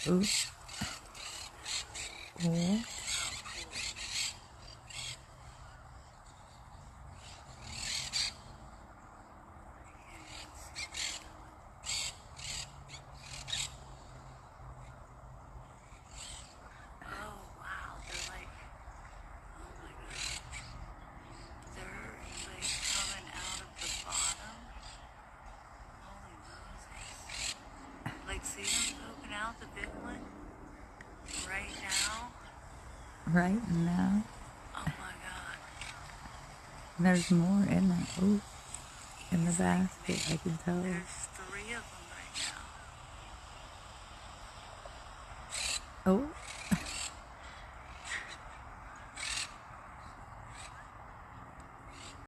Ooh. Oh. See them poking out the big one right now? Right now. Oh my god. There's more in there. Ooh. In the He's like basket, I can tell. there's 3 of them right now. Oh.